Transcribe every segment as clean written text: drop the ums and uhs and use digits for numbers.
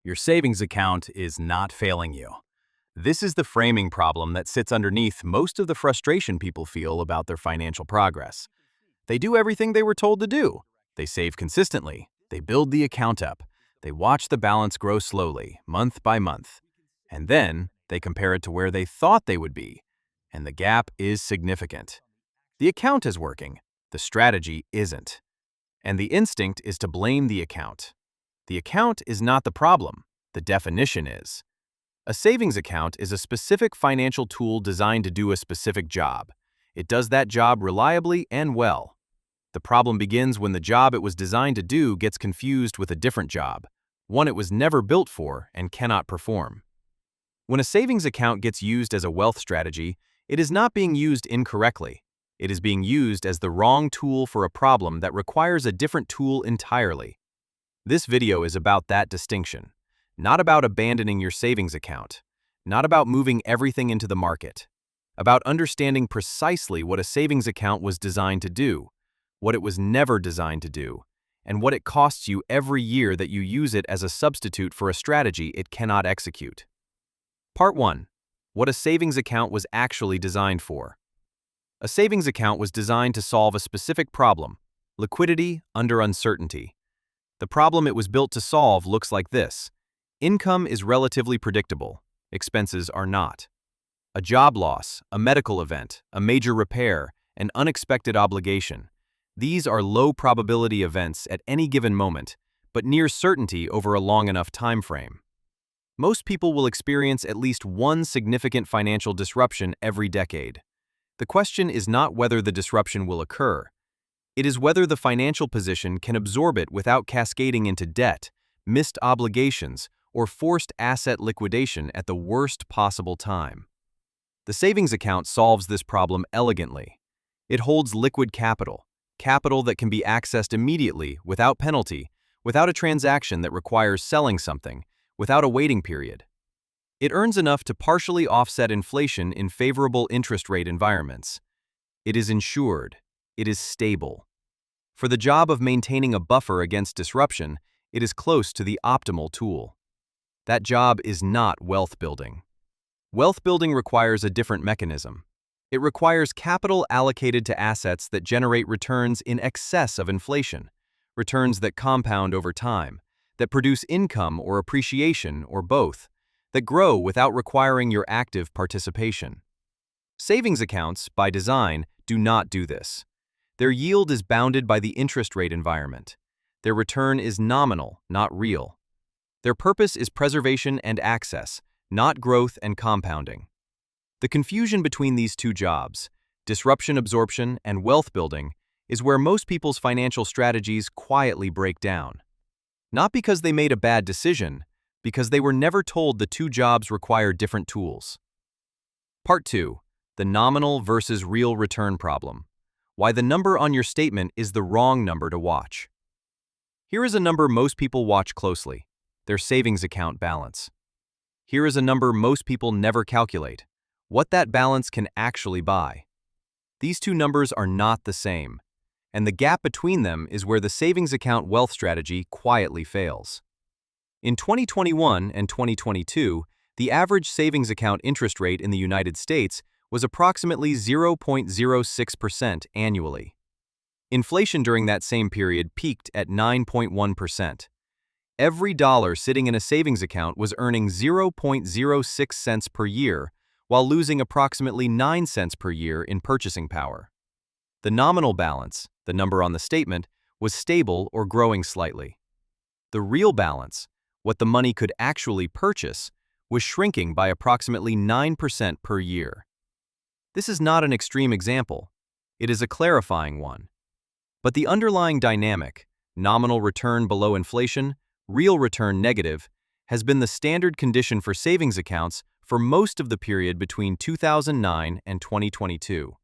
Your savings account is not failing you. This is the framing problem that sits underneath most of the frustration people feel about their financial progress. They do everything they were told to do. They save consistently. They build the account up. They watch the balance grow slowly, month by month. And then they compare it to where they thought they would be. And the gap is significant. The account is working. The strategy isn't. And the instinct is to blame the account. The account is not the problem. The definition is. A savings account is a specific financial tool designed to do a specific job. It does that job reliably and well. The problem begins when the job it was designed to do gets confused with a different job, one it was never built for and cannot perform. When a savings account gets used as a wealth strategy, it is not being used incorrectly. It is being used as the wrong tool for a problem that requires a different tool entirely. This video is about that distinction, not about abandoning your savings account, not about moving everything into the market, about understanding precisely what a savings account was designed to do, what it was never designed to do, and what it costs you every year that you use it as a substitute for a strategy it cannot execute. Part 1. What a savings account was actually designed for. A savings account was designed to solve a specific problem, liquidity under uncertainty. The problem it was built to solve looks like this. Income is relatively predictable. Expenses are not. A job loss, a medical event, a major repair, an unexpected obligation. These are low-probability events at any given moment, but near certainty over a long enough time frame. Most people will experience at least one significant financial disruption every decade. The question is not whether the disruption will occur. It is whether the financial position can absorb it without cascading into debt, missed obligations, or forced asset liquidation at the worst possible time. The savings account solves this problem elegantly. It holds liquid capital, capital that can be accessed immediately without penalty, without a transaction that requires selling something, without a waiting period. It earns enough to partially offset inflation in favorable interest rate environments. It is insured. It is stable. For the job of maintaining a buffer against disruption, it is close to the optimal tool. That job is not wealth building. Wealth building requires a different mechanism. It requires capital allocated to assets that generate returns in excess of inflation, returns that compound over time, that produce income or appreciation or both, that grow without requiring your active participation. Savings accounts, by design, do not do this. Their yield is bounded by the interest rate environment. Their return is nominal, not real. Their purpose is preservation and access, not growth and compounding. The confusion between these two jobs, disruption absorption and wealth building, is where most people's financial strategies quietly break down. Not because they made a bad decision, because they were never told the two jobs require different tools. Part 2. The nominal versus real return problem. Why the number on your statement is the wrong number to watch. Here is a number most people watch closely, their savings account balance. Here is a number most people never calculate, what that balance can actually buy. These two numbers are not the same, and the gap between them is where the savings account wealth strategy quietly fails. In 2021 and 2022, the average savings account interest rate in the United States was approximately 0.06% annually. Inflation during that same period peaked at 9.1%. Every dollar sitting in a savings account was earning 0.06 cents per year, while losing approximately 9 cents per year in purchasing power. The nominal balance, the number on the statement, was stable or growing slightly. The real balance, what the money could actually purchase, was shrinking by approximately 9% per year. This is not an extreme example. It is a clarifying one. But the underlying dynamic, nominal return below inflation, real return negative, has been the standard condition for savings accounts for most of the period between 2009 and 2022.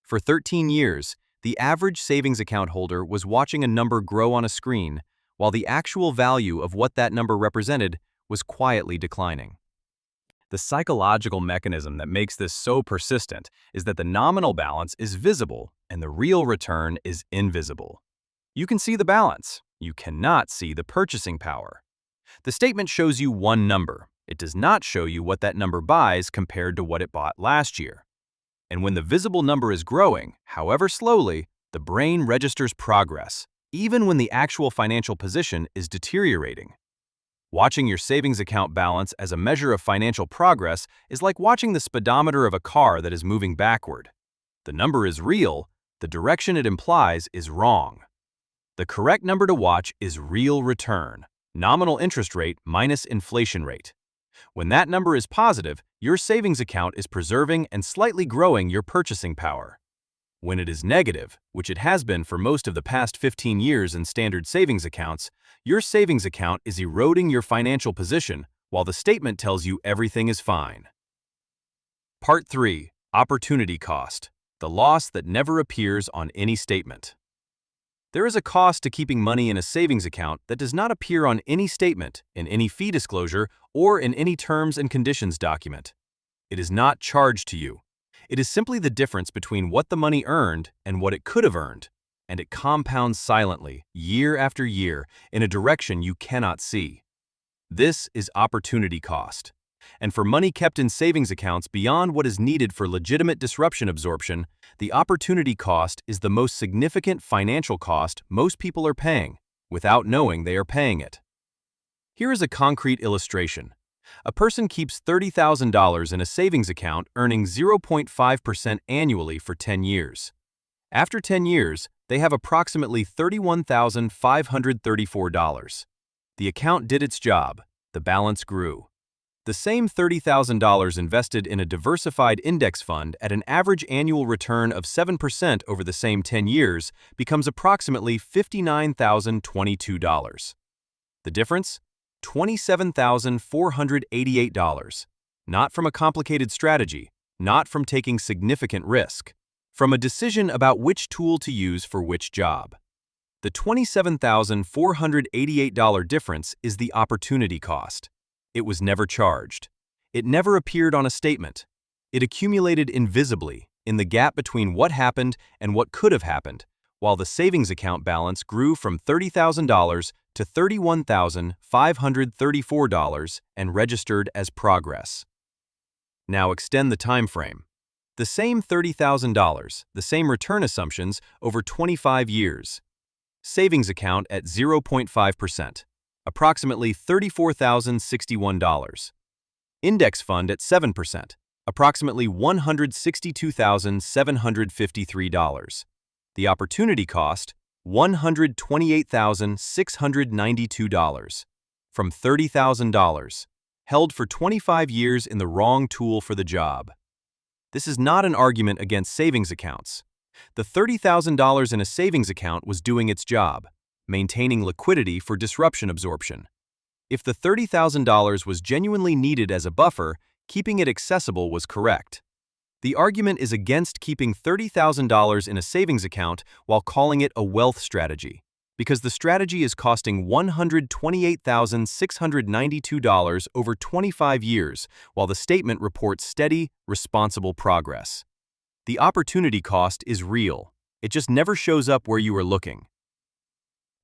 For 13 years, the average savings account holder was watching a number grow on a screen, while the actual value of what that number represented was quietly declining. The psychological mechanism that makes this so persistent is that the nominal balance is visible and the real return is invisible. You can see the balance. You cannot see the purchasing power. The statement shows you one number. It does not show you what that number buys compared to what it bought last year. And when the visible number is growing, however slowly, the brain registers progress, even when the actual financial position is deteriorating. Watching your savings account balance as a measure of financial progress is like watching the speedometer of a car that is moving backward. The number is real, the direction it implies is wrong. The correct number to watch is real return, nominal interest rate minus inflation rate. When that number is positive, your savings account is preserving and slightly growing your purchasing power. When it is negative, which it has been for most of the past 15 years in standard savings accounts, your savings account is eroding your financial position while the statement tells you everything is fine. Part 3. Opportunity cost, the loss that never appears on any statement. There is a cost to keeping money in a savings account that does not appear on any statement, in any fee disclosure, or in any terms and conditions document. It is not charged to you. It is simply the difference between what the money earned and what it could have earned, and it compounds silently, year after year, in a direction you cannot see. This is opportunity cost. And for money kept in savings accounts beyond what is needed for legitimate disruption absorption, the opportunity cost is the most significant financial cost most people are paying, without knowing they are paying it. Here is a concrete illustration. A person keeps $30,000 in a savings account earning 0.5% annually for 10 years. After 10 years, they have approximately $31,534. The account did its job. The balance grew. The same $30,000 invested in a diversified index fund at an average annual return of 7% over the same 10 years becomes approximately $59,022. The difference? $27,488. Not from a complicated strategy, not from taking significant risk, from a decision about which tool to use for which job. The $27,488 difference is the opportunity cost. It was never charged. It never appeared on a statement. It accumulated invisibly in the gap between what happened and what could have happened, while the savings account balance grew from $30,000 to $31,534 and registered as progress. Now extend the time frame. The same $30,000, the same return assumptions over 25 years. Savings account at 0.5%. Approximately $34,061. Index fund at 7%, approximately $162,753. The opportunity cost, $128,692. From $30,000, held for 25 years in the wrong tool for the job. This is not an argument against savings accounts. The $30,000 in a savings account was doing its job, maintaining liquidity for disruption absorption. If the $30,000 was genuinely needed as a buffer, keeping it accessible was correct. The argument is against keeping $30,000 in a savings account while calling it a wealth strategy, because the strategy is costing $128,692 over 25 years, while the statement reports steady, responsible progress. The opportunity cost is real. It just never shows up where you are looking.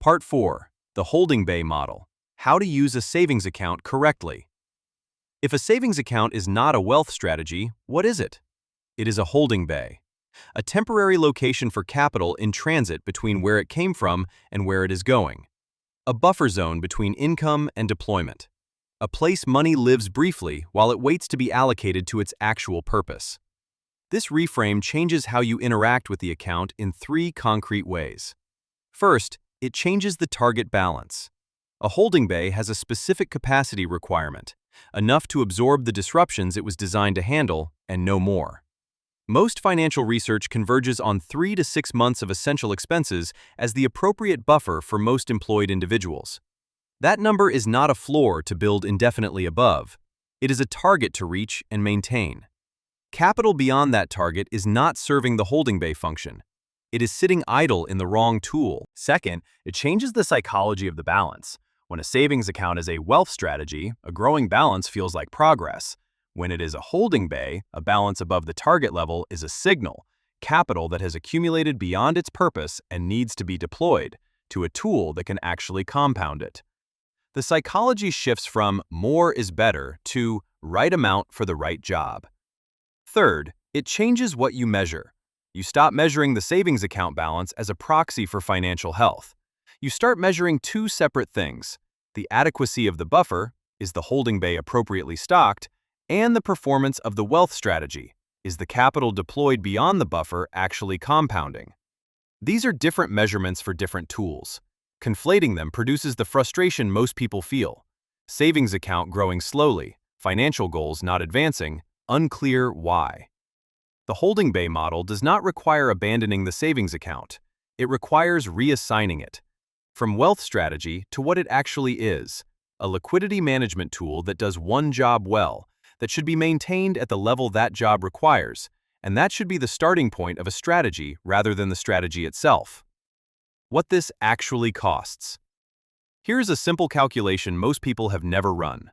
Part 4. The Holding Bay Model. How to use a savings account correctly. If a savings account is not a wealth strategy, what is it? It is a holding bay, a temporary location for capital in transit between where it came from and where it is going, a buffer zone between income and deployment, a place money lives briefly while it waits to be allocated to its actual purpose. This reframe changes how you interact with the account in 3 concrete ways. First, it changes the target balance. A holding bay has a specific capacity requirement, enough to absorb the disruptions it was designed to handle and no more. Most financial research converges on 3 to 6 months of essential expenses as the appropriate buffer for most employed individuals. That number is not a floor to build indefinitely above. It is a target to reach and maintain. Capital beyond that target is not serving the holding bay function. It is sitting idle in the wrong tool. Second, it changes the psychology of the balance. When a savings account is a wealth strategy, a growing balance feels like progress. When it is a holding bay, a balance above the target level is a signal, capital that has accumulated beyond its purpose and needs to be deployed to a tool that can actually compound it. The psychology shifts from more is better to right amount for the right job. Third, it changes what you measure. You stop measuring the savings account balance as a proxy for financial health. You start measuring two separate things: the adequacy of the buffer, is the holding bay appropriately stocked, and the performance of the wealth strategy, is the capital deployed beyond the buffer actually compounding. These are different measurements for different tools. Conflating them produces the frustration most people feel: savings account growing slowly, financial goals not advancing, unclear why. The holding bay model does not require abandoning the savings account. It requires reassigning it from wealth strategy to what it actually is: a liquidity management tool that does one job well, that should be maintained at the level that job requires, and that should be the starting point of a strategy rather than the strategy itself. What this actually costs. Here's a simple calculation most people have never run.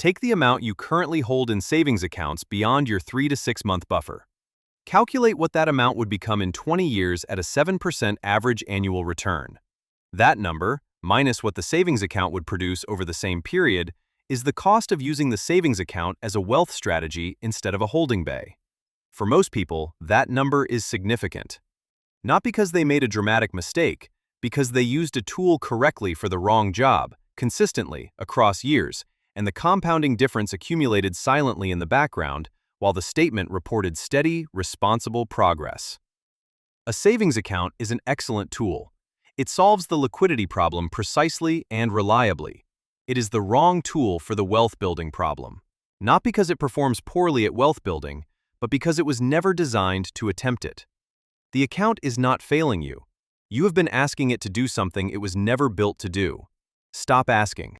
Take the amount you currently hold in savings accounts beyond your 3 to 6 month buffer. Calculate what that amount would become in 20 years at a 7% average annual return. That number, minus what the savings account would produce over the same period, is the cost of using the savings account as a wealth strategy instead of a holding bay. For most people, that number is significant. Not because they made a dramatic mistake, because they used a tool correctly for the wrong job, consistently, across years, and the compounding difference accumulated silently in the background while the statement reported steady, responsible progress. A savings account is an excellent tool. It solves the liquidity problem precisely and reliably. It is the wrong tool for the wealth building problem. Not because it performs poorly at wealth building, but because it was never designed to attempt it. The account is not failing you. You have been asking it to do something it was never built to do. Stop asking.